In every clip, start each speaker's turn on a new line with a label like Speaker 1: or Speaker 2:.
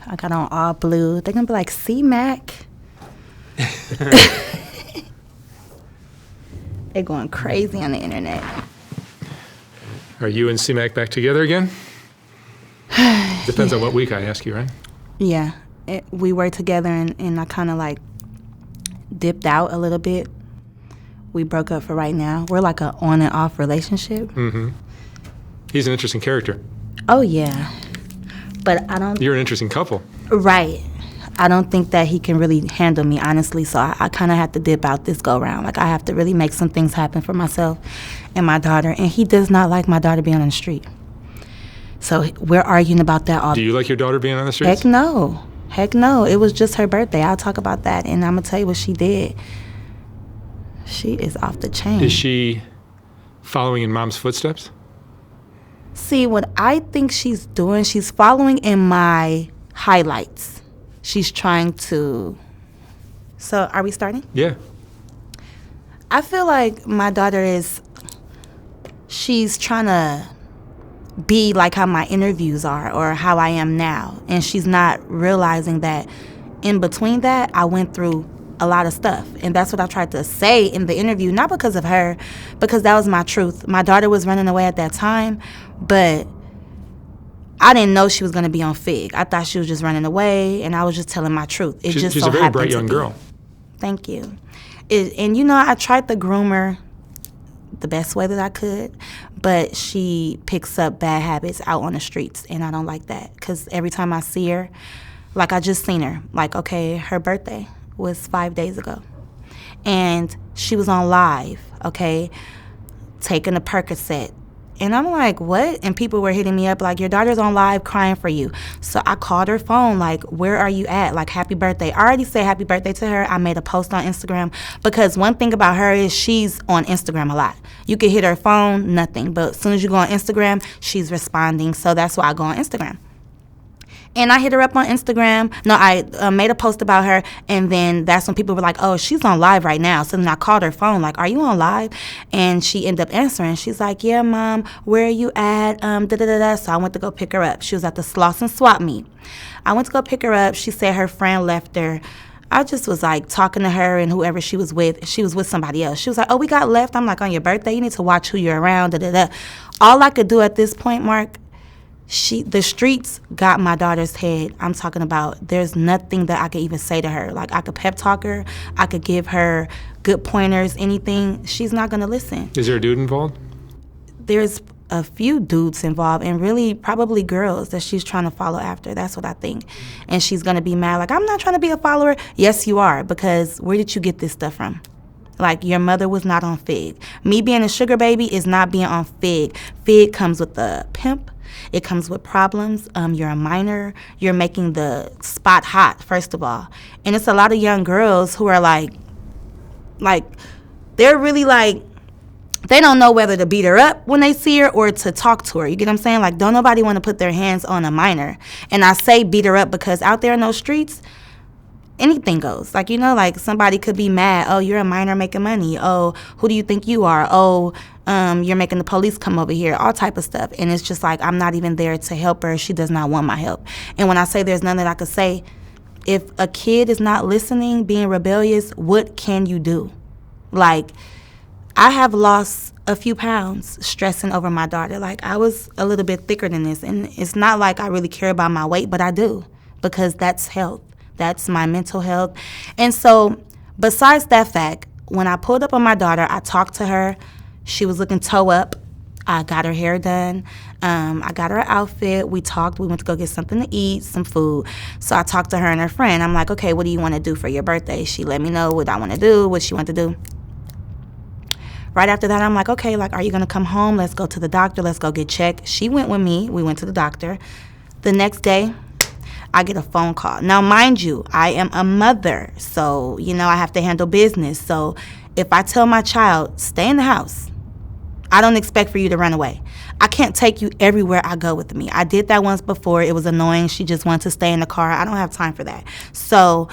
Speaker 1: I got on all blue. They're going to be like, see, Mac? They're going crazy on the internet.
Speaker 2: Are you and C-Mac back together again? Depends on what week I ask you, right?
Speaker 1: Yeah. We were together, and I kind of, like, dipped out a little bit. We broke up for right now. We're like a on and off relationship.
Speaker 2: Mm-hmm. He's an interesting character.
Speaker 1: Oh, yeah. But I don't...
Speaker 2: You're an interesting couple.
Speaker 1: Right. I don't think that he can really handle me, honestly, so I kind of have to dip out this go-round. Like, I have to really make some things happen for myself and my daughter, and he does not like my daughter being on the street. So we're arguing about that all.
Speaker 2: Do you like your daughter being on the streets?
Speaker 1: Heck no. Heck no. It was just her birthday. I'll talk about that, and I'm going to tell you what she did. She is off the chain.
Speaker 2: Is she following in Mom's footsteps?
Speaker 1: See, what I think she's doing, she's following in my highlights. She's trying to... So, are we starting?
Speaker 2: Yeah.
Speaker 1: I feel like my daughter she's trying to be like how my interviews are or how I am now. And she's not realizing that in between that, I went through a lot of stuff. And that's what I tried to say in the interview, not because of her, because that was my truth. My daughter was running away at that time, but I didn't know she was going to be on FIG. I thought she was just running away, and I was just telling my truth.
Speaker 2: She's a very bright young girl.
Speaker 1: Thank you. And, you know, I tried to groom her the best way that I could, but she picks up bad habits out on the streets, and I don't like that because every time I see her, like I just seen her, like, okay, her birthday was 5 days ago, and she was on live, okay, taking a Percocet. And I'm like, what? And people were hitting me up like, your daughter's on live crying for you. So I called her phone, like, where are you at? Like, happy birthday. I already said happy birthday to her. I made a post on Instagram because one thing about her is she's on Instagram a lot. You can hit her phone, nothing. But as soon as you go on Instagram, she's responding. So that's why I go on Instagram. And I hit her up on Instagram. No, I made a post about her, and then that's when people were like, oh, she's on live right now. So then I called her phone, like, are you on live? And she ended up answering. She's like, yeah, Mom, where are you at? So I went to go pick her up. She was at the Sloss and Swap meet. I went to go pick her up. She said her friend left her. I just was, like, talking to her and whoever she was with somebody else. She was like, oh, we got left. I'm like, on your birthday? You need to watch who you're around, All I could do at this point, Mark, the streets got my daughter's head. I'm talking about there's nothing that I could even say to her. Like, I could pep talk her. I could give her good pointers, anything. She's not going to listen.
Speaker 2: Is there a dude involved?
Speaker 1: There's a few dudes involved, and really probably girls that she's trying to follow after. That's what I think. And she's going to be mad. Like, I'm not trying to be a follower. Yes, you are, because where did you get this stuff from? Like, your mother was not on FIG. Me being a sugar baby is not being on FIG. FIG comes with the pimp. It comes with problems. You're a minor. You're making the spot hot, first of all. And it's a lot of young girls who are like, they're really like, they don't know whether to beat her up when they see her or to talk to her. You get what I'm saying? Like, don't nobody want to put their hands on a minor. And I say beat her up because out there in those streets, anything goes. Like, you know, like somebody could be mad. Oh, you're a minor making money. Oh, who do you think you are? Oh, you're making the police come over here. All type of stuff. And it's just like, I'm not even there to help her. She does not want my help. And when I say there's none that I could say, if a kid is not listening, being rebellious, what can you do? Like, I have lost a few pounds stressing over my daughter. Like, I was a little bit thicker than this. And it's not like I really care about my weight, but I do, because that's health. That's my mental health. And so besides that fact, when I pulled up on my daughter, I talked to her. She was looking toe up. I got her hair done. I got her an outfit. We talked. We went to go get something to eat, some food. So I talked to her and her friend. I'm like, okay, what do you want to do for your birthday? She let me know what I want to do, what she wanted to do. Right after that, I'm like, okay, like, are you going to come home? Let's go to the doctor. Let's go get checked. She went with me. We went to the doctor. The next day, I get a phone call. Now, mind you, I am a mother, so, you know, I have to handle business. So if I tell my child, stay in the house, I don't expect for you to run away. I can't take you everywhere I go with me. I did that once before. It was annoying. She just wanted to stay in the car. I don't have time for that. So,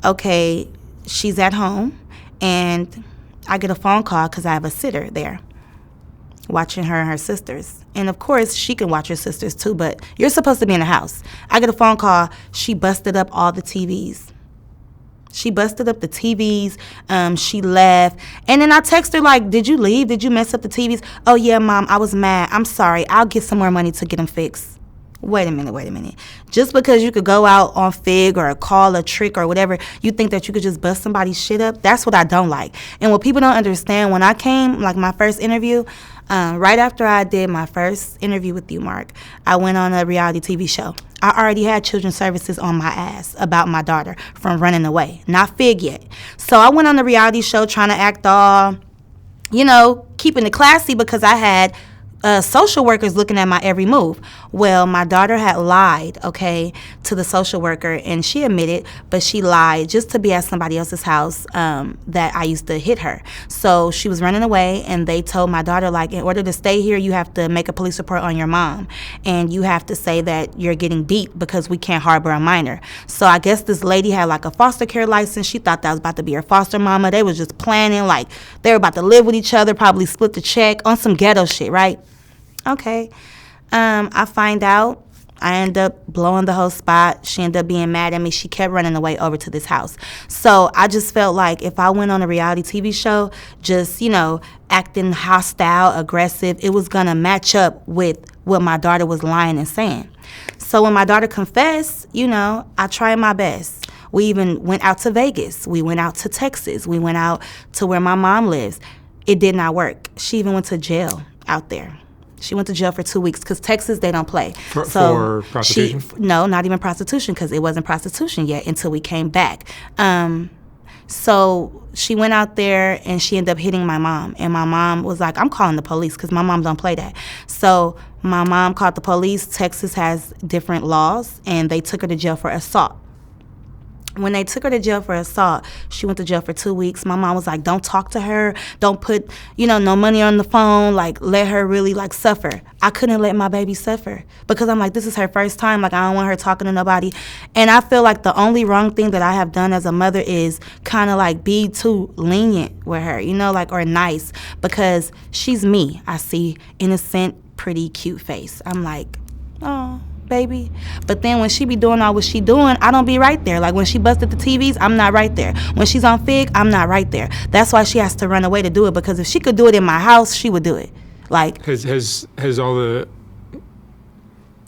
Speaker 1: okay, she's at home, and I get a phone call because I have a sitter there watching her and her sisters. And of course, she can watch her sisters too, but you're supposed to be in the house. I get a phone call. She busted up all the TVs. She busted up the TVs. She left. And then I text her like, did you leave? Did you mess up the TVs? Oh, yeah, Mom, I was mad. I'm sorry. I'll get some more money to get them fixed. Wait a minute. Just because you could go out on Fig or call a trick or whatever, you think that you could just bust somebody's shit up? That's what I don't like. And what people don't understand, when I came, like my first interview, right after I did my first interview with you, Mark, I went on a reality TV show. I already had children's services on my ass about my daughter from running away. Not Fig yet. So I went on the reality show trying to act all, keeping it classy because I had social workers looking at my every move. Well, my daughter had lied, to the social worker, and she admitted, but she lied just to be at somebody else's house that I used to hit her. So she was running away, and they told my daughter, like, in order to stay here, you have to make a police report on your mom, and you have to say that you're getting beat because we can't harbor a minor. So I guess this lady had, like, a foster care license. She thought that was about to be her foster mama. They was just planning, like, they were about to live with each other, probably split the check on some ghetto shit, right? Okay. I find out. I end up blowing the whole spot. She ended up being mad at me. She kept running away over to this house. So I just felt like if I went on a reality TV show, just, acting hostile, aggressive, it was going to match up with what my daughter was lying and saying. So when my daughter confessed, I tried my best. We even went out to Vegas. We went out to Texas. We went out to where my mom lives. It did not work. She even went to jail out there. She went to jail for 2 weeks because Texas, they don't play.
Speaker 2: For prostitution?
Speaker 1: No, not even prostitution because it wasn't prostitution yet until we came back. So she went out there and she ended up hitting my mom. And my mom was like, I'm calling the police because my mom don't play that. So my mom called the police. Texas has different laws, and they took her to jail for assault. When they took her to jail for assault, she went to jail for 2 weeks. My mom was like, don't talk to her. Don't put, no money on the phone. Like, let her really, suffer. I couldn't let my baby suffer because I'm like, this is her first time. Like, I don't want her talking to nobody. And I feel like the only wrong thing that I have done as a mother is kind of, be too lenient with her, or nice because she's me. I see innocent, pretty, cute face. I'm like, oh, baby. But then when she be doing all what she doing, I don't be right there. Like when she busted the TVs, I'm not right there. When she's on Fig, I'm not right there. That's why she has to run away to do it, because if she could do it in my house, she would do it. Like,
Speaker 2: has all the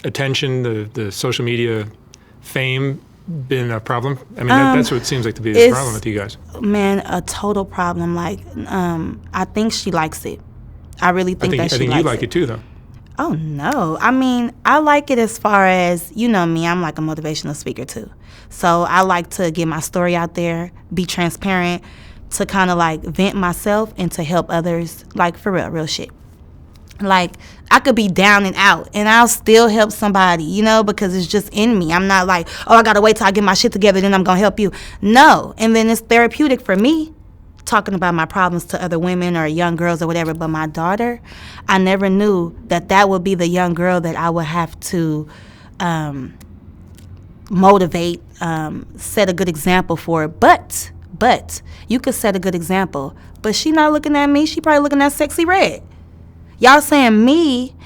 Speaker 2: attention, the social media fame been a problem? I mean, that's what it seems like to be the problem with you guys.
Speaker 1: Man, a total problem. Like, I think she likes it. I really think that she likes it. I think
Speaker 2: you like it too, though.
Speaker 1: Oh, no. I mean, I like it as far as, me, I'm like a motivational speaker too. So I like to get my story out there, be transparent, to kind of vent myself and to help others, for real shit. Like, I could be down and out and I'll still help somebody, because it's just in me. I'm not like, oh, I got to wait till I get my shit together, then I'm going to help you. No. And then it's therapeutic for me, talking about my problems to other women or young girls or whatever. But my daughter, I never knew that would be the young girl that I would have to motivate, set a good example for. But you could set a good example. But she not looking at me. She probably looking at Sexy Red. Y'all saying me.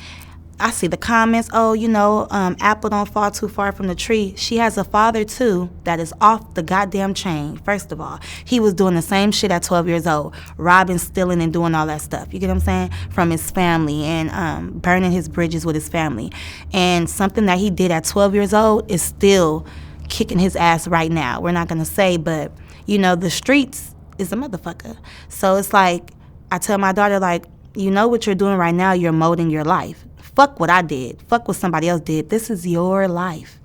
Speaker 1: I see the comments, apple don't fall too far from the tree. She has a father, too, that is off the goddamn chain. First of all, he was doing the same shit at 12 years old, robbing, stealing, and doing all that stuff. You get what I'm saying? From his family and burning his bridges with his family. And something that he did at 12 years old is still kicking his ass right now. We're not going to say, but, the streets is a motherfucker. So it's like, I tell my daughter, what you're doing right now, you're molding your life. Fuck what I did. Fuck what somebody else did. This is your life.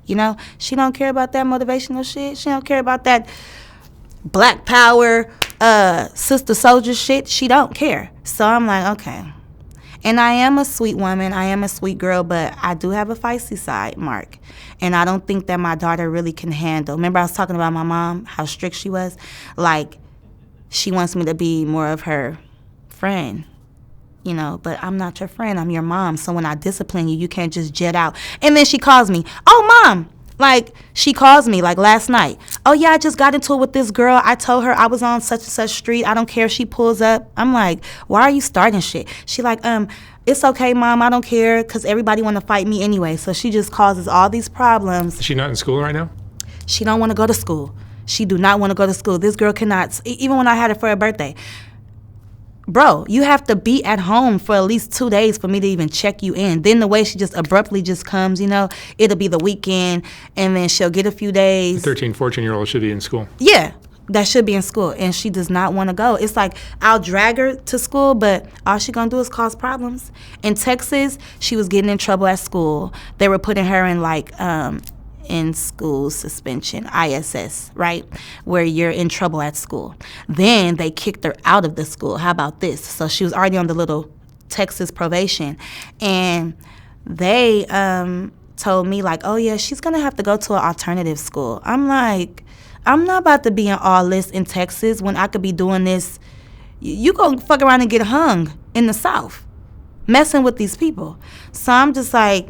Speaker 1: She don't care about that motivational shit. She don't care about that Black Power, sister soldier shit. She don't care. So I'm like, okay. And I am a sweet woman. I am a sweet girl, but I do have a feisty side, Mark. And I don't think that my daughter really can handle. Remember I was talking about my mom, how strict she was? She wants me to be more of her friend. But I'm not your friend. I'm your mom. So when I discipline you, you can't just jet out. And then she calls me, oh, Mom, Like, she calls me, like, last night. Oh, yeah, I just got into it with this girl. I told her I was on such and such street. I don't care if she pulls up. I'm like, why are you starting shit? She like, it's okay, Mom. I don't care because everybody want to fight me anyway. So she just causes all these problems.
Speaker 2: Is she not in school right now?
Speaker 1: She don't want to go to school. She do not want to go to school. This girl cannot, even when I had her for her birthday. Bro, you have to be at home for at least 2 days for me to even check you in. Then the way she just abruptly just comes, it'll be the weekend, and then she'll get a few days.
Speaker 2: The 13, 14-year-old should be in school.
Speaker 1: Yeah, that should be in school, and she does not want to go. It's like, I'll drag her to school, but all she gonna do is cause problems. In Texas, she was getting in trouble at school. They were putting her in, like, in school suspension, ISS, right? Where you're in trouble at school. Then they kicked her out of the school. How about this? So she was already on the little Texas probation. And they told me, like, oh, yeah, she's going to have to go to an alternative school. I'm like, I'm not about to be in all this in Texas when I could be doing this. You go fuck around and get hung in the South, messing with these people. So I'm just like,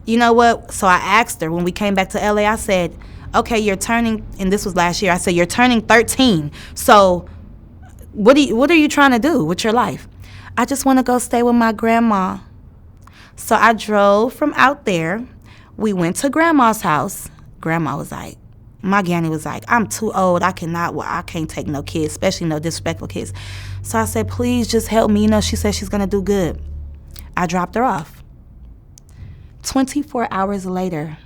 Speaker 1: you know what? So I asked her when we came back to LA, I said, okay, you're turning, and this was last year, I said, you're turning 13. So what are you trying to do with your life? I just want to go stay with my grandma. So I drove from out there. We went to grandma's house. Grandma was like, my granny was like, I'm too old. I can't take no kids, especially no disrespectful kids. So I said, please just help me. She said she's going to do good. I dropped her off. 24 hours later,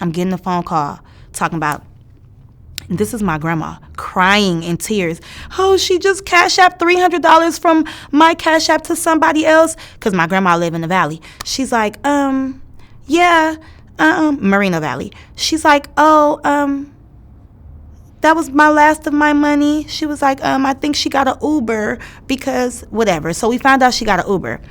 Speaker 1: I'm getting a phone call talking about, this is my grandma, crying in tears. Oh, she just Cash App $300 from my Cash App to somebody else, because my grandma live in the Valley. She's like, yeah, Moreno Valley. She's like, oh, that was my last of my money. She was like, I think she got an Uber because whatever. So we found out she got an Uber.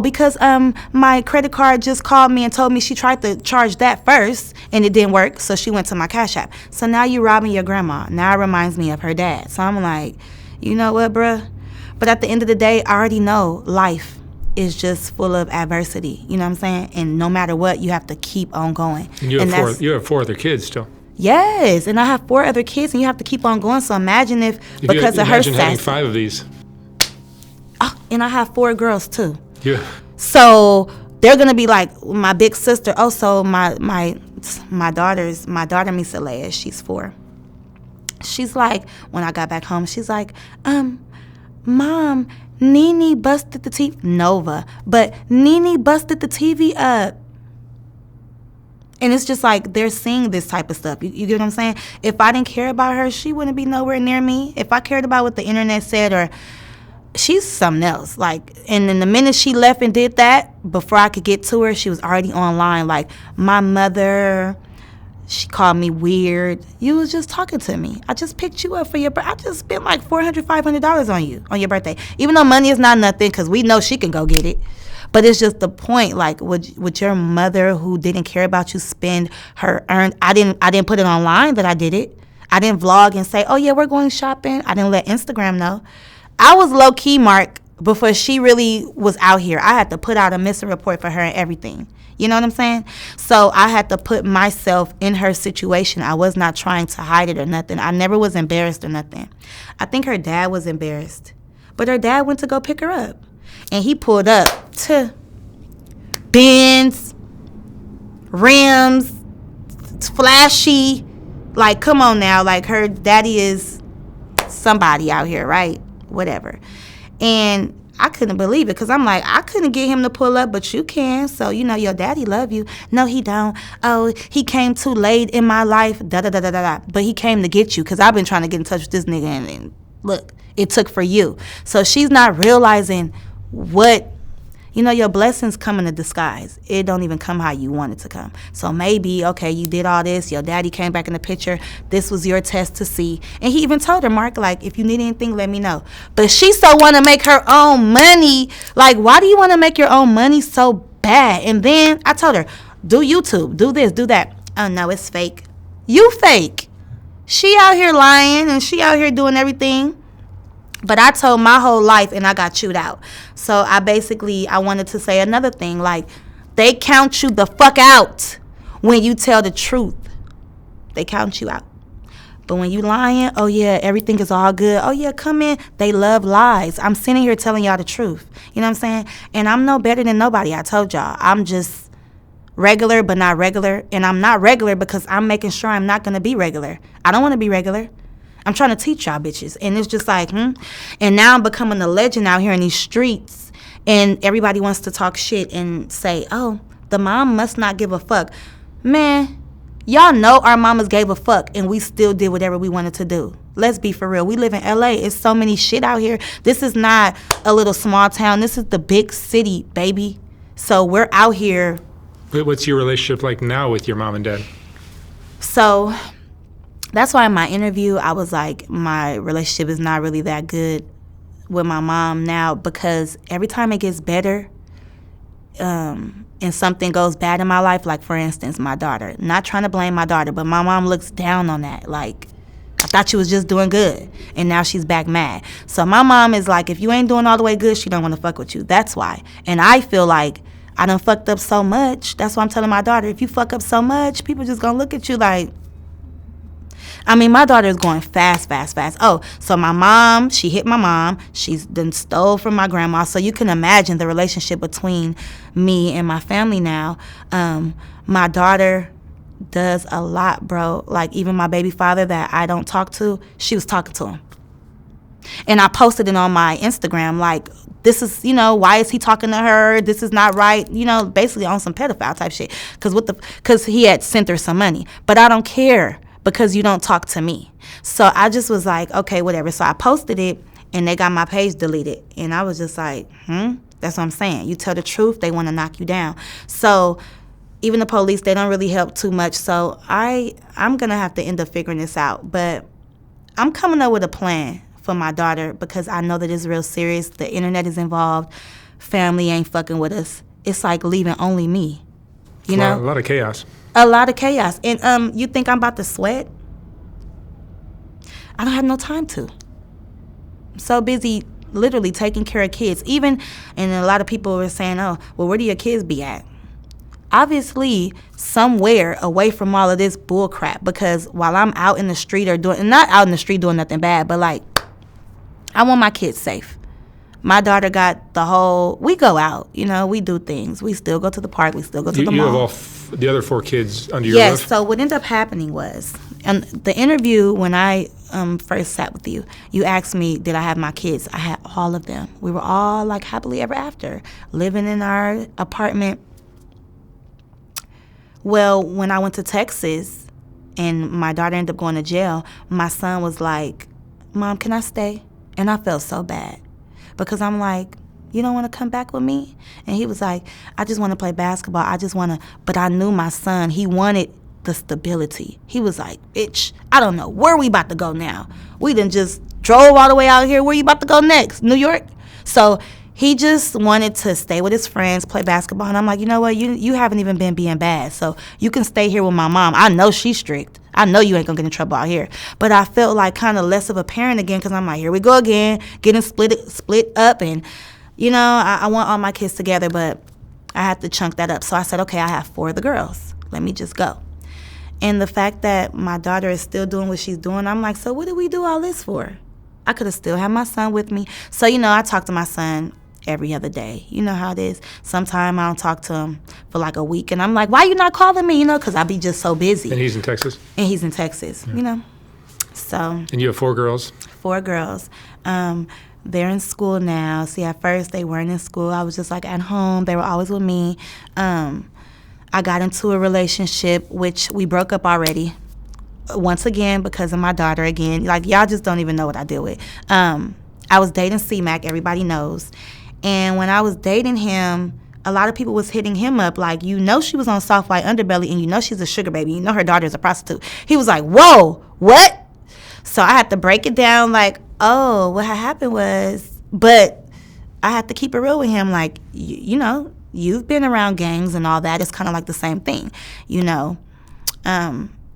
Speaker 1: Because my credit card just called me and told me she tried to charge that first and it didn't work. So she went to my Cash App. So now you robbing your grandma. Now it reminds me of her dad. So I'm like, you know what, bruh? But at the end of the day, I already know life is just full of adversity. You know what I'm saying? And no matter what, you have to keep on going.
Speaker 2: And you have four other kids still.
Speaker 1: Yes, and I have 4 other kids, and you have to keep on going. So imagine if because of her
Speaker 2: imagine having 5 of these.
Speaker 1: Oh, and I have 4 girls too.
Speaker 2: Yeah.
Speaker 1: So they're gonna be like my big sister. Also, my daughter Misalea, she's 4. She's like, when I got back home, she's like, Mom, Nene busted the TV. Nova, but Nene busted the TV up. And it's just like they're seeing this type of stuff. You get what I'm saying? If I didn't care about her, she wouldn't be nowhere near me. If I cared about what the internet said, or she's something else. Like, and then the minute she left and did that, before I could get to her, she was already online. Like, my mother, she called me weird. You was just talking to me. I just picked you up for your birthday. I just spent like $400, $500 on you on your birthday. Even though money is not nothing, because we know she can go get it. But it's just the point, like, would your mother, who didn't care about you, spend her earned? I didn't put it online that I did it. I didn't vlog and say, oh yeah, we're going shopping. I didn't let Instagram know. I was low key, Mark, before she really was out here. I had to put out a missing report for her and everything. You know what I'm saying? So I had to put myself in her situation. I was not trying to hide it or nothing. I never was embarrassed or nothing. I think her dad was embarrassed, but her dad went to go pick her up. And he pulled up to Benz, rims, flashy. Like, come on now. Like, her daddy is somebody out here, right? Whatever. And I couldn't believe it, because I'm like, I couldn't get him to pull up, but you can. So, your daddy love you. No, he don't. Oh, he came too late in my life. Da-da-da-da-da-da. But he came to get you, because I've been trying to get in touch with this nigga. And look, it took for you. So she's not realizing what, your blessings come in a disguise. It don't even come how you want it to come. So maybe, okay, you did all this, your daddy came back in the picture, this was your test to see. And he even told her, Mark, like, if you need anything, let me know. But she so want to make her own money. Like, why do you want to make your own money so bad? And then I told her, do YouTube, do this, do that. Oh no, it's fake. You fake. She out here lying, and she out here doing everything. But I told my whole life, and I got chewed out. So I wanted to say another thing. Like, they count you the fuck out When you tell the truth, they count you out. But when you lying, oh yeah, everything is all good. Oh yeah, come in. They love lies. I'm sitting here telling y'all the truth. You know what I'm saying? And I'm no better than nobody. I told y'all. I'm just regular, but not regular. And I'm not regular because I'm making sure I'm not going to be regular. I don't want to be regular. I'm trying to teach y'all bitches. And it's just like, And now I'm becoming a legend out here in these streets. And everybody wants to talk shit and say, oh, the mom must not give a fuck. Man. Y'all know our mamas gave a fuck and we still did whatever we wanted to do. Let's be for real. We live in LA. It's so many shit out here. This is not a little small town. This is the big city, baby. So we're out here.
Speaker 2: What's your relationship like now with your mom and dad?
Speaker 1: So that's why in my interview, I was like, my relationship is not really that good with my mom now because every time it gets better, and something goes bad in my life, like for instance, my daughter. Not trying to blame my daughter, but my mom looks down on that. Like, I thought she was just doing good, and now she's back mad. So my mom is like, if you ain't doing all the way good, she don't want to fuck with you. That's why. And I feel like I done fucked up so much. That's why I'm telling my daughter, if you fuck up so much, people just gonna look at you like, I mean, my daughter is going fast. Oh, so my mom, she hit my mom. She's done stole from my grandma. So you can imagine the relationship between me and my family now. My daughter does a lot, bro. Like, even my baby father that I don't talk to, she was talking to him. And I posted it on my Instagram, like, this is, why is he talking to her? This is not right. Basically on some pedophile type shit. Because he had sent her some money. But I don't care. Because you don't talk to me. So I just was like, okay, whatever. So I posted it, and they got my page deleted. And I was just like, that's what I'm saying. You tell the truth, they want to knock you down. So even the police, they don't really help too much. So I'm going to have to end up figuring this out. But I'm coming up with a plan for my daughter because I know that it's real serious. The internet is involved. Family ain't fucking with us. It's like leaving only me. You know?
Speaker 2: A lot of chaos.
Speaker 1: A lot of chaos. And you think I'm about to sweat? I don't have no time to. I'm so busy literally taking care of kids. And a lot of people were saying, oh, well, where do your kids be at? Obviously, somewhere away from all of this bull crap. Because while I'm out in the street not out in the street doing nothing bad, but like, I want my kids safe. My daughter got we go out, we do things. We still go to the park. We still go to the mall.
Speaker 2: You have all the other 4 kids under your roof?
Speaker 1: Yes, so what ended up happening was, in the interview when I first sat with you, you asked me, did I have my kids? I had all of them. We were all like happily ever after, living in our apartment. Well, when I went to Texas and my daughter ended up going to jail, my son was like, Mom, can I stay? And I felt so bad. Because I'm like, you don't want to come back with me? And he was like, I just want to play basketball. But I knew my son, he wanted the stability. He was like, bitch, I don't know. Where we about to go now? We done just drove all the way out here. Where you about to go next? New York? So he just wanted to stay with his friends, play basketball. And I'm like, you know what? You haven't even been being bad. So you can stay here with my mom. I know she's strict. I know you ain't going to get in trouble out here. But I felt like kind of less of a parent again because I'm like, here we go again, getting split up. And, I want all my kids together, but I had to chunk that up. So I said, okay, I have 4 of the girls. Let me just go. And the fact that my daughter is still doing what she's doing, I'm like, so what did we do all this for? I could have still had my son with me. So, I talk to my son every other day. You know how it is. Sometimes I don't talk to him for like a week. And I'm like, why you not calling me? Because I be just so busy.
Speaker 2: And he's in Texas?
Speaker 1: And he's in Texas, So.
Speaker 2: And you have 4 girls?
Speaker 1: 4 girls. They're in school now. See, at first they weren't in school. I was just like at home. They were always with me. I got into a relationship, which we broke up already. Once again, because of my daughter again. Like, y'all just don't even know what I deal with. I was dating C-Mac, everybody knows. And when I was dating him, a lot of people was hitting him up like, she was on soft White Underbelly and she's a sugar baby. Her daughter's a prostitute. He was like, whoa, what? So I had to break it down like, oh, what had happened was, but I had to keep it real with him. Like, you've been around gangs and all that. It's kind of like the same thing,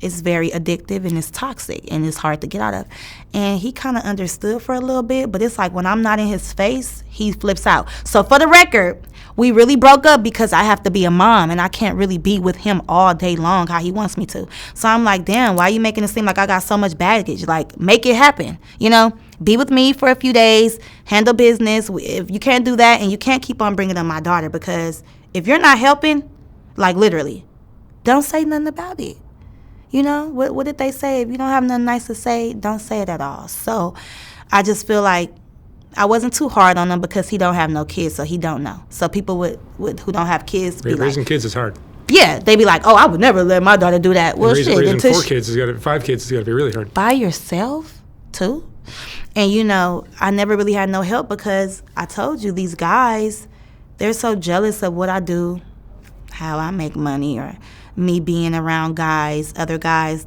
Speaker 1: It's very addictive and it's toxic and it's hard to get out of. And he kind of understood for a little bit, but it's like when I'm not in his face, he flips out. So for the record, We really broke up because I have to be a mom and I can't really be with him all day long how he wants me to. So I'm like, damn, why are you making it seem like I got so much baggage? Like, make it happen, you know? Be with me for a few days, handle business. If you can't do that, and you can't keep on bringing up my daughter, because if you're not helping, like literally, don't say nothing about it. You know, what did they say? If you don't have nothing nice to say, don't say it at all. So I just feel like I wasn't too hard on him because he don't have no kids, so he don't know. So people who don't have kids be
Speaker 2: raising kids is hard.
Speaker 1: Yeah, they be like, oh, I would never let my daughter do that. Well,
Speaker 2: raising 5 kids has got to be really hard.
Speaker 1: By yourself, too? And, you know, I never really had no help because I told you, these guys, they're so jealous of what I do, how I make money, or me being around guys, other guys.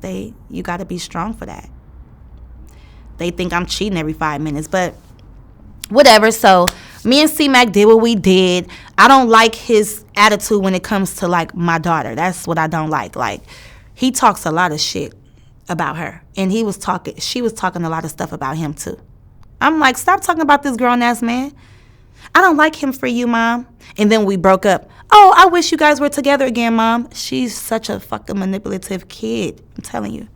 Speaker 1: You got to be strong for that. They think I'm cheating every 5 minutes, but whatever. So me and C-Mac did what we did. I don't like his attitude when it comes to, like, my daughter. That's what I don't like. Like, he talks a lot of shit about her, and she was talking a lot of stuff about him too. I'm like, stop talking about this grown-ass man. I don't like him for you, Mom. And then we broke up. Oh, I wish you guys were together again, Mom. She's such a fucking manipulative kid, I'm telling you.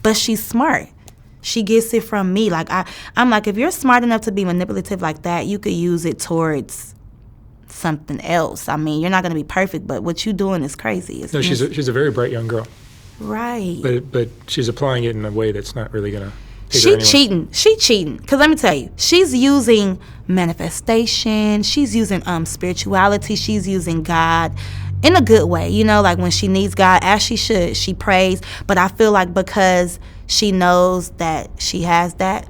Speaker 1: But she's smart. She gets it from me. Like, I'm like, if you're smart enough to be manipulative like that, you could use it towards something else. I mean, you're not going to be perfect, but what you doing is crazy.
Speaker 2: No, she's a very bright young girl.
Speaker 1: Right.
Speaker 2: But she's applying it in a way that's not really going to take
Speaker 1: She
Speaker 2: her anywhere.
Speaker 1: She cheating. Because let me tell you, she's using manifestation. She's using spirituality. She's using God in a good way. You know, like when she needs God, as she should, she prays. But I feel like because she knows that she has that,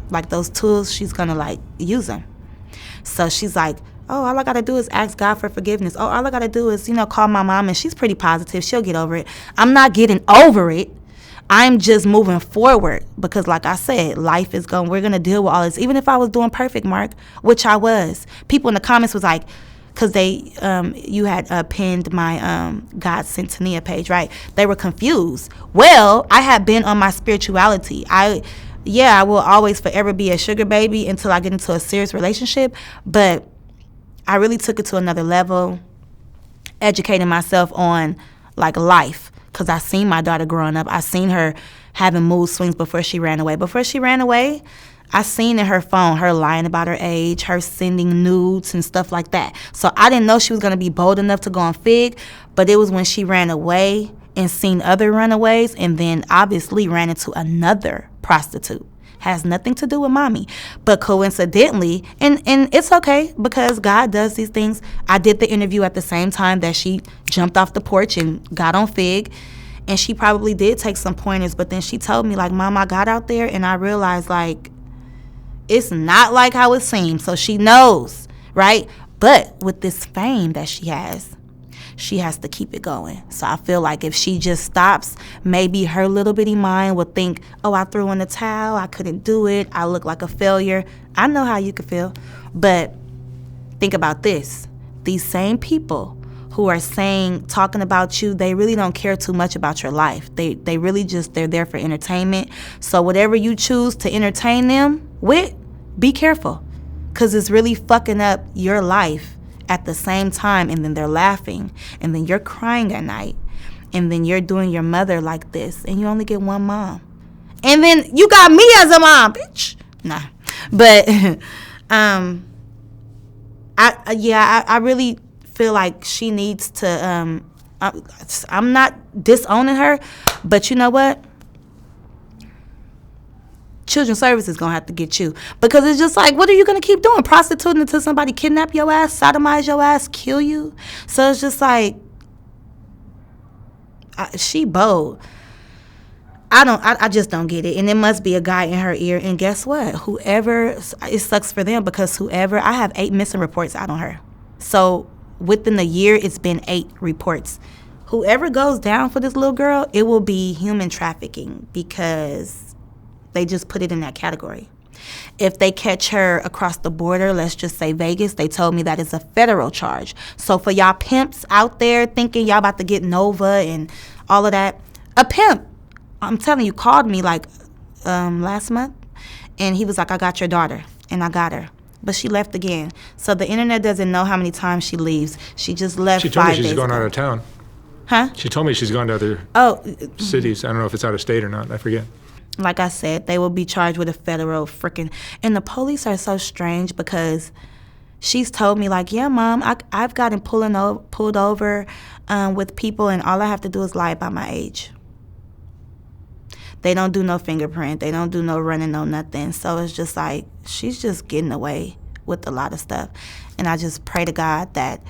Speaker 1: like those tools, she's going to, like, use them. So she's like, oh, all I got to do is ask God for forgiveness. Oh, all I got to do is, you know, call my mom, and she's pretty positive. She'll get over it. I'm not getting over it. I'm just moving forward because, like I said, life is we're going to deal with all this. Even if I was doing perfect, Mark, which I was. People in the comments was like, because you had pinned my God Sent Tanea page, right? They were confused. Well, I had been on my spirituality. I will always forever be a sugar baby until I get into a serious relationship. But I really took it to another level, educating myself on, like, life. Because I seen my daughter growing up. I seen her having mood swings before she ran away. Before she ran away, I seen in her phone her lying about her age, her sending nudes and stuff like that. So I didn't know she was going to be bold enough to go on Fig. But it was when she ran away and seen other runaways, and then obviously ran into another prostitute. Has nothing to do with mommy. But coincidentally, and it's okay because God does these things. I did the interview at the same time that she jumped off the porch and got on Fig. And she probably did take some pointers. But then she told me, like, Mom, I got out there and I realized, like, it's not like how it seems. So she knows, right? But with this fame that she has to keep it going. So I feel like if she just stops, maybe her little bitty mind will think, oh, I threw in the towel, I couldn't do it, I look like a failure. I know how you could feel. But think about this. These same people who are talking about you, they really don't care too much about your life. They really they're there for entertainment. So whatever you choose to entertain them with, be careful. Because it's really fucking up your life at the same time, and then they're laughing, and then you're crying at night, and then you're doing your mother like this, and you only get one mom. And then you got me as a mom, bitch. Nah. But I really feel like she needs to I'm not disowning her, but you know what? Children's Services is going to have to get you. Because it's just like, what are you going to keep doing? Prostituting until somebody kidnap your ass, sodomize your ass, kill you? So it's just like, she bold. I just don't get it. And it must be a guy in her ear. And guess what? It sucks for them because I have 8 missing reports out on her. So within a year, it's been 8 reports. Whoever goes down for this little girl, it will be human trafficking because they just put it in that category. If they catch her across the border, let's just say Vegas, they told me that is a federal charge. So for y'all pimps out there thinking y'all about to get Nova and all of that, a pimp, I'm telling you, called me like last month, and he was like, I got your daughter, and I got her. But she left again. So the internet doesn't know how many times she leaves. She just left 5 days ago.
Speaker 2: She told me she's going out of town.
Speaker 1: Huh?
Speaker 2: She told me she's gone to other cities. I don't know if it's out of state or not. I forget.
Speaker 1: Like I said, they will be charged with a federal freaking... And the police are so strange because she's told me, like, yeah, Mom, I've gotten pulled over with people, and all I have to do is lie about my age. They don't do no fingerprint. They don't do no running, no nothing. So it's just like, she's just getting away with a lot of stuff. And I just pray to God that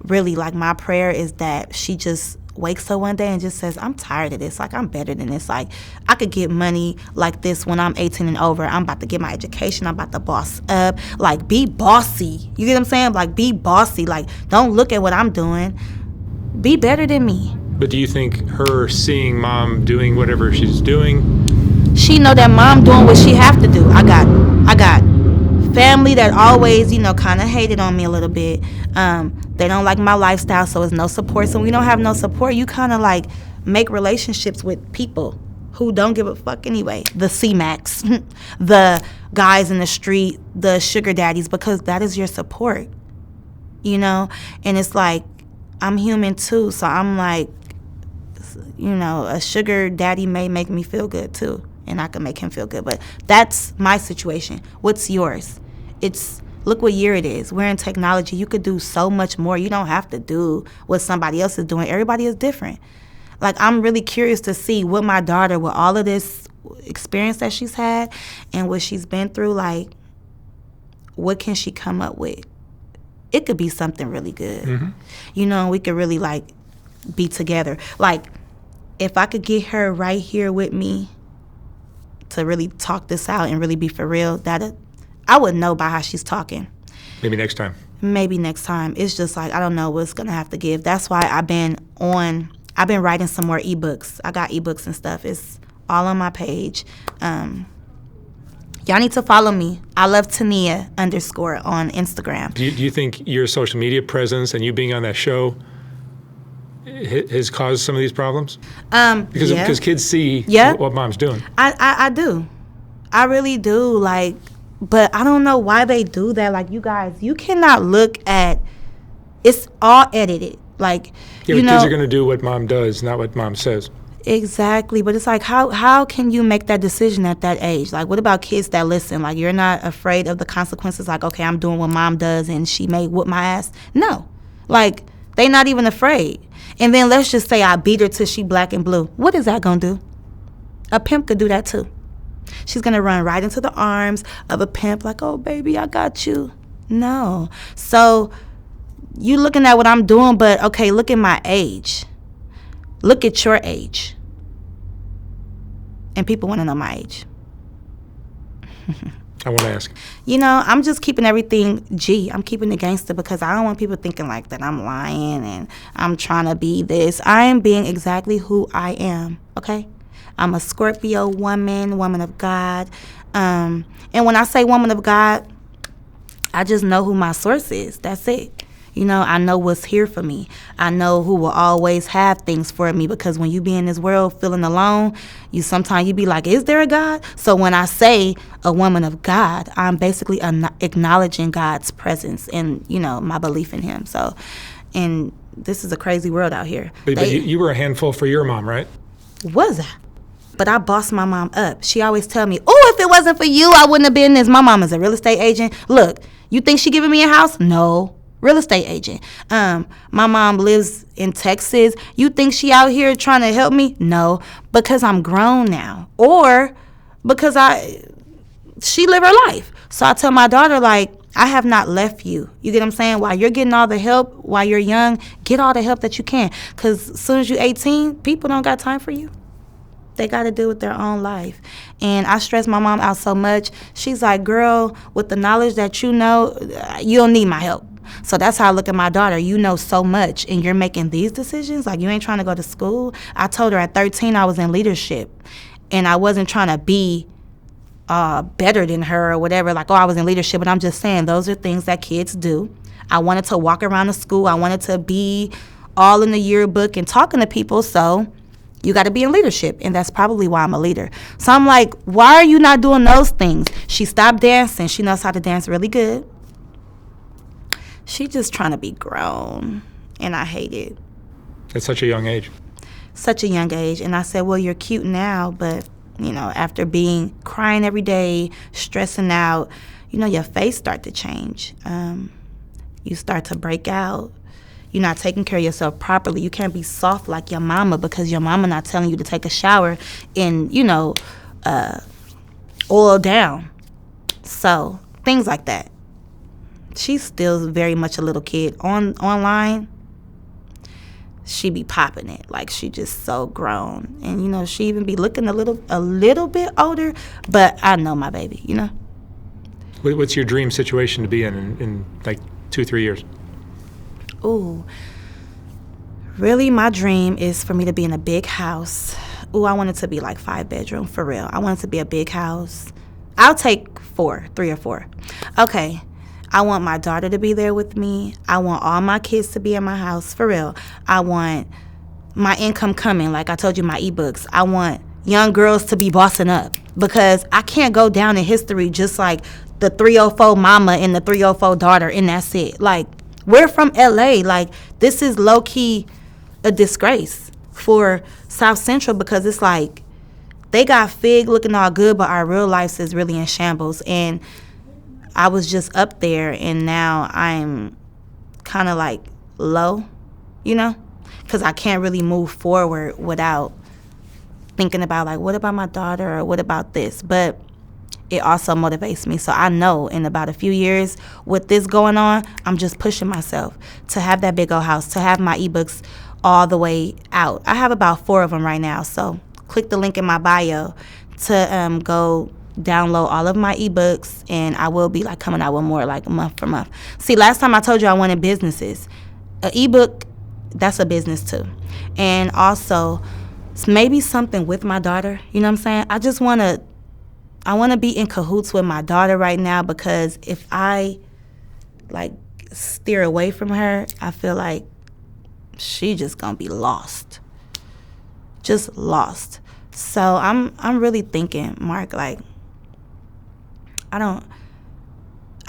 Speaker 1: really, like, my prayer is that she just wakes up one day and just says, I'm tired of this. Like, I'm better than this. Like, I could get money like this when I'm 18 and over. I'm about to get my education. I'm about to boss up. Like, be bossy. You get what I'm saying? Like, be bossy. Like, don't look at what I'm doing. Be better than me.
Speaker 2: But do you think her seeing Mom doing whatever she's doing?
Speaker 1: She know that Mom doing what she have to do. I got family that always, kind of hated on me a little bit. They don't like my lifestyle, so it's no support. So when you don't have no support, you kind of like make relationships with people who don't give a fuck anyway. The C-Max, the guys in the street, the sugar daddies, because that is your support, And it's like, I'm human too, so I'm like, a sugar daddy may make me feel good too, and I can make him feel good. But that's my situation. What's yours? Look what year it is. We're in technology. You could do so much more. You don't have to do what somebody else is doing. Everybody is different. Like, I'm really curious to see what my daughter, with all of this experience that she's had and what she's been through, like, what can she come up with? It could be something really good. Mm-hmm. We could really, like, be together. Like, if I could get her right here with me to really talk this out and really be for real, I would know by how she's talking.
Speaker 2: Maybe next time.
Speaker 1: It's just like, I don't know what's going to have to give. That's why I've been writing some more ebooks. I got ebooks and stuff. It's all on my page. Y'all need to follow me. I love Tanea _ on Instagram.
Speaker 2: Do you think your social media presence and you being on that show has caused some of these problems? Because kids see what Mom's doing.
Speaker 1: I do. I really do. Like, but I don't know why they do that. Like, you guys, you cannot look at, it's all edited. Like,
Speaker 2: kids are going to do what Mom does, not what Mom says.
Speaker 1: Exactly. But it's like, how can you make that decision at that age? Like, what about kids that listen? Like, you're not afraid of the consequences? Like, okay, I'm doing what Mom does and she may whoop my ass? No. Like, they not even afraid. And then let's just say I beat her till she black and blue. What is that going to do? A pimp could do that too. She's going to run right into the arms of a pimp like, oh, baby, I got you. No. So you looking at what I'm doing, but, okay, look at my age. Look at your age. And people want to know my age.
Speaker 2: I want to ask.
Speaker 1: I'm just keeping everything G. I'm keeping it gangster because I don't want people thinking like that I'm lying and I'm trying to be this. I am being exactly who I am, okay? I'm a Scorpio woman of God. And when I say woman of God, I just know who my source is. That's it. I know what's here for me. I know who will always have things for me, because when you be in this world feeling alone, sometimes you be like, is there a God? So when I say a woman of God, I'm basically acknowledging God's presence and, my belief in him. So, and this is a crazy world out here.
Speaker 2: But you were a handful for your mom, right?
Speaker 1: Was I? But I bossed my mom up. She always tell me, oh, if it wasn't for you, I wouldn't have been this. My mom is a real estate agent. Look, you think she giving me a house? No. Real estate agent. My mom lives in Texas. You think she out here trying to help me? No, because I'm grown now, or because she live her life. So I tell my daughter, like, I have not left you. You get what I'm saying? While you're getting all the help, while you're young, get all the help that you can. Because as soon as you're 18, people don't got time for you. They got to deal with their own life. And I stress my mom out so much. She's like, girl, with the knowledge that you know, you don't need my help. So that's how I look at my daughter. You know so much, and you're making these decisions? Like, you ain't trying to go to school? I told her at 13 I was in leadership, and I wasn't trying to be better than her or whatever. Like, oh, I was in leadership, but I'm just saying those are things that kids do. I wanted to walk around the school. I wanted to be all in the yearbook and talking to people. So, You got to be in leadership, and that's probably why I'm a leader. So I'm like, why are you not doing those things? She stopped dancing. She knows how to dance really good. She just trying to be grown, and I hate it.
Speaker 2: At such a young age.
Speaker 1: Such a young age. And I said, well, you're cute now, but, you know, after crying every day, stressing out, you know, your face start to change. You start to break out. You're not taking care of yourself properly. You can't be soft like your mama because your mama not telling you to take a shower and, you know, oil down. So, things like that. She's still very much a little kid. Online, she be popping it. Like, she just so grown. And, you know, she even be looking a little bit older, but I know my baby, you know.
Speaker 2: What's your dream situation to be in like 2-3 years?
Speaker 1: Ooh, really, my dream is for me to be in a big house. Ooh, I want it to be like 5-bedroom, for real. I want it to be a big house. I'll take 3 or 4. Okay, I want my daughter to be there with me. I want all my kids to be in my house, for real. I want my income coming, like I told you, my ebooks. I want young girls to be bossing up because I can't go down in history just like the 304 mama and the 304 daughter, and that's it. Like, we're from LA. Like, this is low-key a disgrace for South Central because it's like they got Fig looking all good, but our real life is really in shambles. And I was just up there, and now I'm kind of like low, you know, because I can't really move forward without thinking about, like, what about my daughter or what about this? But it also motivates me. So I know in about a few years with this going on, I'm just pushing myself to have that big old house, to have my ebooks all the way out. I have about 4 of them right now. So click the link in my bio to go download all of my ebooks, and I will be like coming out with more like month for month. See, last time I told you I wanted businesses. An ebook, that's a business too. And also maybe something with my daughter. You know what I'm saying? I want to be in cahoots with my daughter right now because if I, like, steer away from her, I feel like she just going to be lost. Just lost. So I'm really thinking, Mark, like, I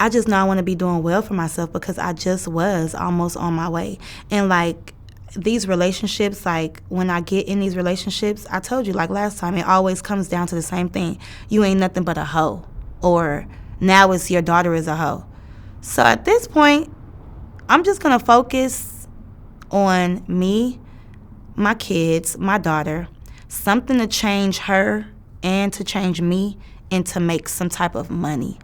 Speaker 1: just know I want to be doing well for myself because I just was almost on my way. And, like, these relationships, like, when I get in these relationships, I told you, like last time, it always comes down to the same thing. You ain't nothing but a hoe. Or now it's your daughter is a hoe. So at this point, I'm just going to focus on me, my kids, my daughter, something to change her and to change me and to make some type of money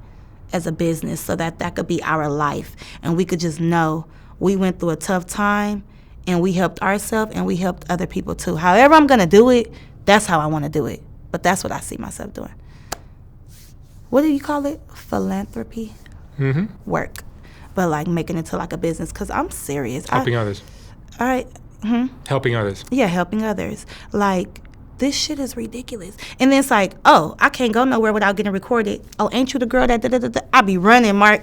Speaker 1: as a business so that could be our life. And we could just know we went through a tough time and we helped ourselves and we helped other people too. However I'm going to do it, that's how I want to do it. But that's what I see myself doing. What do you call it? Philanthropy?
Speaker 2: Mm-hmm.
Speaker 1: Work. But like making it to like a business because I'm serious.
Speaker 2: Helping others.
Speaker 1: All right. Mm-hmm.
Speaker 2: Helping others.
Speaker 1: Yeah, helping others. Like, this shit is ridiculous. And then it's like, oh, I can't go nowhere without getting recorded. Oh, ain't you the girl that da-da-da-da? I be running, Mark.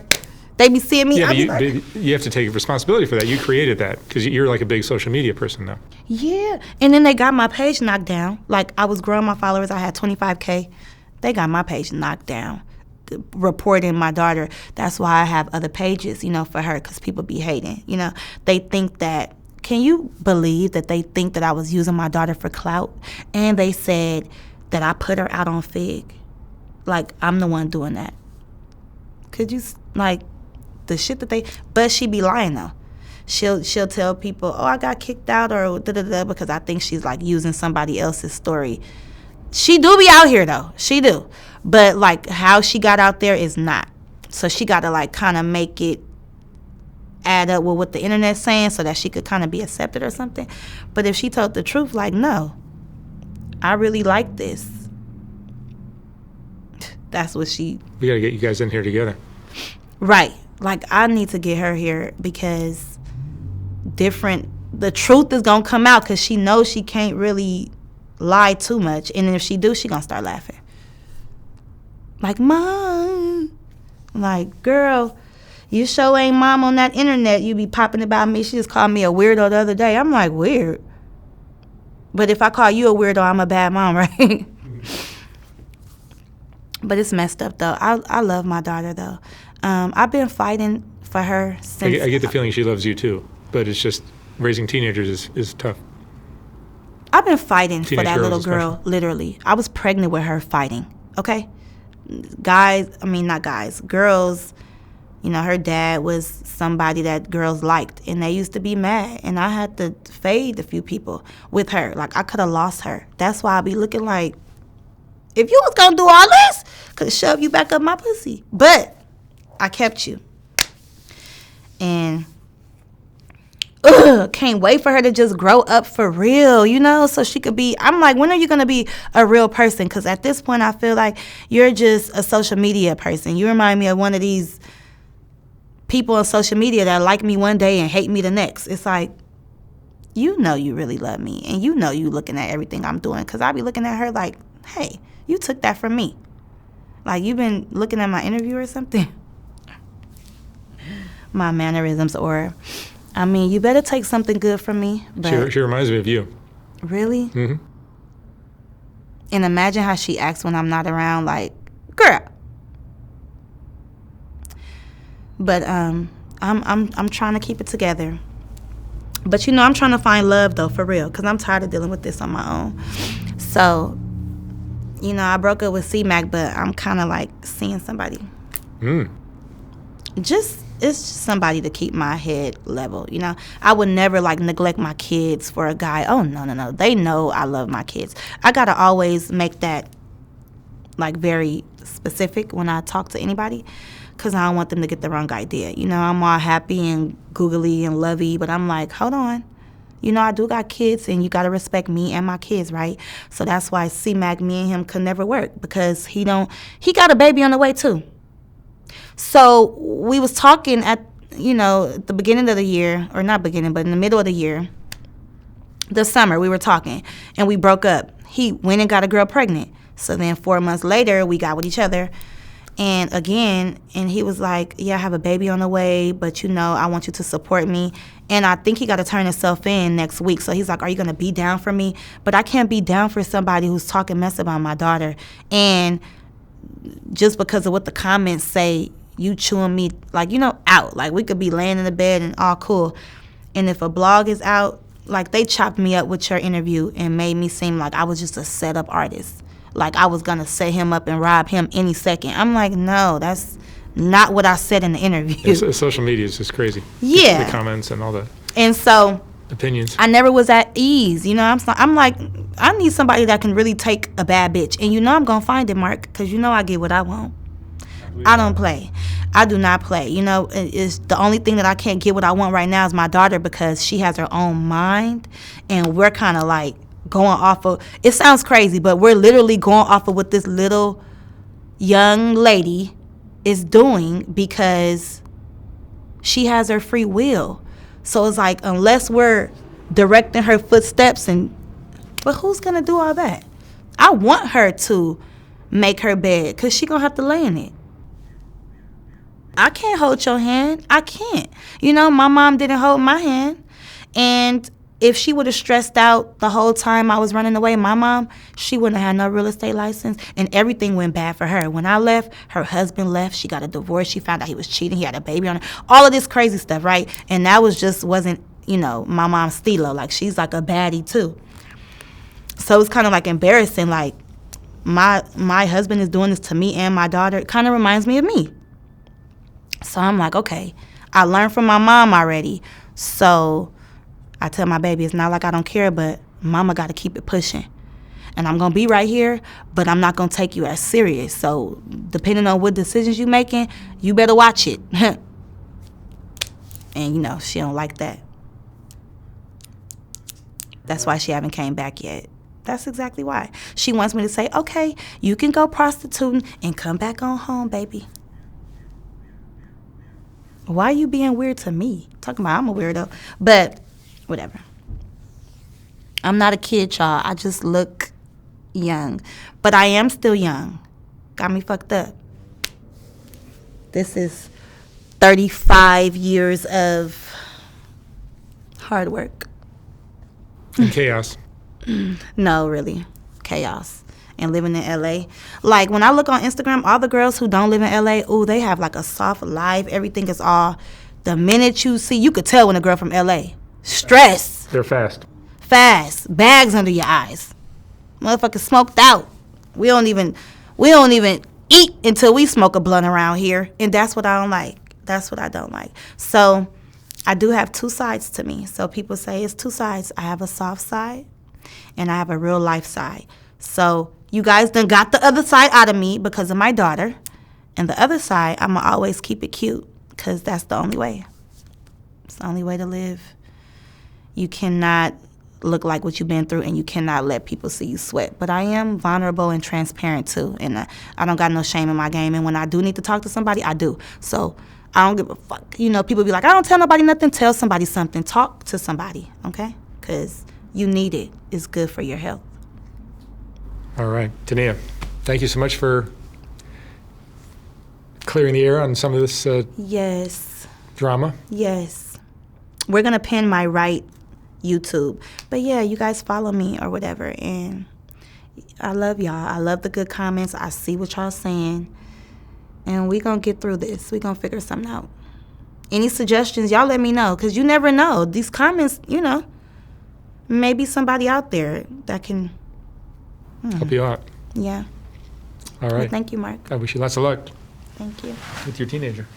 Speaker 1: They be seeing me.
Speaker 2: Yeah, but you have to take responsibility for that. You created that because you're like a big social media person now.
Speaker 1: Yeah. And then they got my page knocked down. Like, I was growing my followers. I had 25K. They got my page knocked down. Reporting my daughter. That's why I have other pages, you know, for her because people be hating. You know, they think that. Can you believe that they think that I was using my daughter for clout? And they said that I put her out on Fig. Like, I'm the one doing that. Could you, like, the shit that they, but she be lying though. She'll tell people, oh, I got kicked out or da-da-da because I think she's like using somebody else's story. She do be out here though. She do. But like how she got out there is not. So she got to like kind of make it add up with what the internet's saying so that she could kind of be accepted or something. But if she told the truth, like, no, I really like this. That's what she...
Speaker 2: We got to get you guys in here together.
Speaker 1: Right. Like, I need to get her here because the truth is going to come out because she knows she can't really lie too much. And then if she do, she going to start laughing. Like, Mom. Like, girl, you sure ain't mom on that internet. You be popping about me. She just called me a weirdo the other day. I'm like, weird. But if I call you a weirdo, I'm a bad mom, right? But it's messed up, though. I love my daughter, though. I've been fighting for her since.
Speaker 2: I get the feeling she loves you, too. But it's just raising teenagers is tough.
Speaker 1: I've been fighting for that little girl, literally. I was pregnant with her fighting, okay? Girls, her dad was somebody that girls liked, and they used to be mad, and I had to fade a few people with her. Like, I could have lost her. That's why I be looking like, if you was gonna do all this, could shove you back up my pussy. But I kept you. And can't wait for her to just grow up for real, so she could be, I'm like, when are you going to be a real person? Because at this point, I feel like you're just a social media person. You remind me of one of these people on social media that like me one day and hate me the next. It's like, you really love me, and you looking at everything I'm doing, because I be looking at her like, hey, you took that from me. Like, you've been looking at my interview or something. My mannerisms, or... you better take something good from me. But
Speaker 2: she reminds me of you.
Speaker 1: Really? Mm-hmm. And imagine how she acts when I'm not around, like, girl. But I'm trying to keep it together. But I'm trying to find love though, for real, because I'm tired of dealing with this on my own. So, I broke up with C-Mac, but I'm kind of like seeing somebody. It's just somebody to keep my head level, I would never, neglect my kids for a guy. Oh, no. They know I love my kids. I got to always make that, very specific when I talk to anybody, because I don't want them to get the wrong idea. I'm all happy and googly and lovey, but I'm like, hold on. I do got kids, and you got to respect me and my kids, right? So that's why C-Mac, me and him could never work, because he got a baby on the way, too. So we was talking at, the beginning of the year, or not beginning, but in the middle of the year, the summer, we were talking, and we broke up. He went and got a girl pregnant. So then 4 months later, we got with each other. And he was like, yeah, I have a baby on the way, but I want you to support me. And I think he got to turn himself in next week. So he's like, are you going to be down for me? But I can't be down for somebody who's talking mess about my daughter. And just because of what the comments say, you chewing me, out. Like, we could be laying in the bed and all cool. And if a blog is out, they chopped me up with your interview and made me seem like I was just a set-up artist. Like, I was going to set him up and rob him any second. I'm like, no, that's not what I said in the interview.
Speaker 2: Social media is just crazy.
Speaker 1: Yeah.
Speaker 2: The comments and all that.
Speaker 1: And so...
Speaker 2: opinions.
Speaker 1: I never was at ease. I'm like, I need somebody that can really take a bad bitch. And I'm going to find it, Mark, because I get what I want. I don't play. I do not play. It's the only thing that I can't get what I want right now is my daughter, because she has her own mind, and we're kind of going off of, it sounds crazy, but we're literally going off of what this little young lady is doing, because she has her free will. So it's like, unless we're directing her footsteps, but who's going to do all that? I want her to make her bed, because she going to have to lay in it. I can't hold your hand. I can't. My mom didn't hold my hand. And if she would have stressed out the whole time I was running away, my mom, she wouldn't have had no real estate license, and everything went bad for her. When I left, her husband left. She got a divorce. She found out he was cheating. He had a baby on her. All of this crazy stuff, right? And that wasn't, my mom's stilo. She's like a baddie, too. So it's kind of embarrassing. My husband is doing this to me and my daughter. It kind of reminds me of me. So I'm like, okay, I learned from my mom already. So I tell my baby, it's not like I don't care, but mama got to keep it pushing. And I'm going to be right here, but I'm not going to take you as serious. So depending on what decisions you making, you better watch it. And, she don't like that. That's why she haven't came back yet. That's exactly why. She wants me to say, okay, you can go prostituting and come back on home, baby. Why are you being weird to me? Talking about I'm a weirdo. But whatever. I'm not a kid, y'all. I just look young. But I am still young. Got me fucked up. This is 35 years of hard work.
Speaker 2: And chaos.
Speaker 1: No, really. Chaos. And living in LA. Like, when I look on Instagram, all the girls who don't live in LA, ooh, they have like a soft life. Everything is all, the minute you see, you could tell when a girl from LA. Stress.
Speaker 2: They're fast.
Speaker 1: Fast. Bags under your eyes. Motherfuckers smoked out. We don't even eat until we smoke a blunt around here. And that's what I don't like. That's what I don't like. So I do have two sides to me. So people say it's two sides. I have a soft side and I have a real life side. So you guys done got the other side out of me because of my daughter. And the other side, I'm going to always keep it cute because that's the only way. It's the only way to live. You cannot look like what you've been through, and you cannot let people see you sweat. But I am vulnerable and transparent too, and I don't got no shame in my game. And when I do need to talk to somebody, I do. So I don't give a fuck. You know, people be like, I don't tell nobody nothing. Tell somebody something. Talk to somebody, okay? Because you need it. It's good for your health.
Speaker 2: All right. Tanea, thank you so much for clearing the air on some of this
Speaker 1: yes.
Speaker 2: drama.
Speaker 1: Yes. We're going to pin my right YouTube. But yeah, you guys follow me or whatever. And I love y'all. I love the good comments. I see what y'all saying. And we going to get through this. We going to figure something out. Any suggestions, y'all let me know. Because you never know. These comments, you know, maybe somebody out there that can
Speaker 2: help you out.
Speaker 1: Yeah.
Speaker 2: All right.
Speaker 1: Well, thank you, Mark.
Speaker 2: I wish you lots of luck.
Speaker 1: Thank you.
Speaker 2: With your teenager.